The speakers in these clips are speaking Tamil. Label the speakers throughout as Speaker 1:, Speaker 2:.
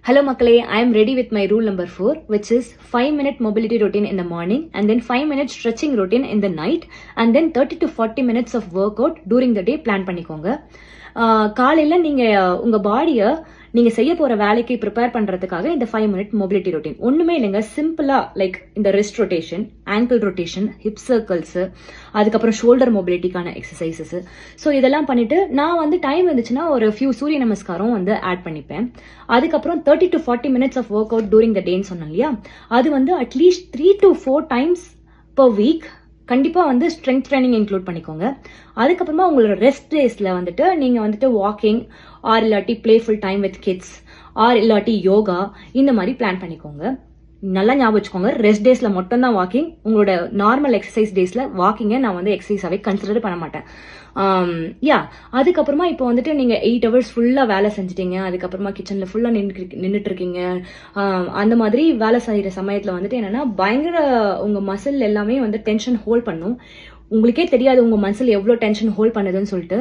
Speaker 1: Hello Makkale, I am ready with my rule number 4, which is 5-minute mobility routine in the morning and then 5-minute stretching routine in the night and then 30 to 40 minutes of workout during the day plan பண்ணிக்கோங்க. காலையில நீங்க உங்க பாடியை நீங்க செய்ய போற வேலைக்கு ப்ரிப்பேர் பண்றதுக்காக இந்த 5-minute mobility routine ஒண்ணுமே இல்லைங்க. சிம்பிளா லைக் இந்த wrist rotation, angle rotation, hip circles, அதுக்கப்புறம் ஷோல்டர் மொபிலிட்டிக்கான எக்ஸசைசஸ். ஸோ இதெல்லாம் பண்ணிட்டு நான் டைம் இருந்துச்சுன்னா ஒரு ஃபியூ சூரிய நமஸ்காரம் ஆட் பண்ணிப்பேன். அதுக்கப்புறம் 30 to 40 minutes of work out during the டேன்னு சொன்னேன் இல்லையா, அது at least 3 to 4 times per week கண்டிப்பா ஸ்ட்ரென்த் ட்ரைனிங் இன்க்ளூட் பண்ணிக்கோங்க. அதுக்கப்புறமா உங்களோட ரெஸ்ட் டேஸ்ல நீங்க வாக்கிங் ஆர் இல்லாட்டி playful time with kids or இல்லாட்டி யோகா இந்த மாதிரி பிளான் பண்ணிக்கோங்க. நல்லா ஞாபகம் வச்சுக்கோங்க, ரெஸ்ட் டேஸ்ல மட்டும் தான் வாக்கிங். உங்களோட நார்மல் எக்ஸசைஸ் டேஸ்ல வாக்கிங்கை நான் எக்ஸசைஸாவே கன்சிடர் பண்ண மாட்டேன். அதுக்கப்புறமா இப்போ நீங்க 8 hours ஃபுல்லா வேலை செஞ்சுட்டீங்க, அதுக்கப்புறமா கிச்சன்ல ஃபுல்லா நின்றுட்டு இருக்கீங்க. அந்த மாதிரி வேலை செய்யற சமயத்துல என்னன்னா பயங்கர உங்க மசில் எல்லாமே டென்ஷன் ஹோல்ட் பண்ணும். உங்களுக்கே தெரியாது உங்க மசில் எவ்வளவு டென்ஷன் ஹோல்ட் பண்ணுதுன்னு சொல்லிட்டு.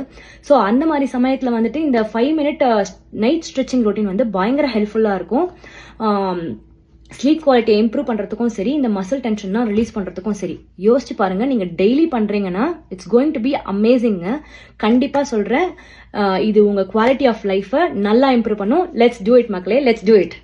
Speaker 1: ஸோ அந்த மாதிரி சமயத்துல இந்த 5-minute நைட் ஸ்ட்ரெச்சிங் ரொட்டீன் பயங்கர ஹெல்ப்ஃபுல்லா இருக்கும். ஸ்லீப் குவாலிட்டியை இம்ப்ரூவ் பண்றதுக்கும் சரி, இந்த மசில் டென்ஷன்லாம் ரிலீஸ் பண்றதுக்கும் சரி. யோசிச்சு பாருங்க, நீங்க டெய்லி பண்றீங்கன்னா இட்ஸ் கோயிங் டு பி அமேசிங்க. கண்டிப்பா சொல்றேன், இது உங்க குவாலிட்டி ஆஃப் லைஃபை நல்லா இம்ப்ரூவ் பண்ணும். லெட்ஸ் டூ இட் மக்களே, லெட்ஸ் டூ இட்.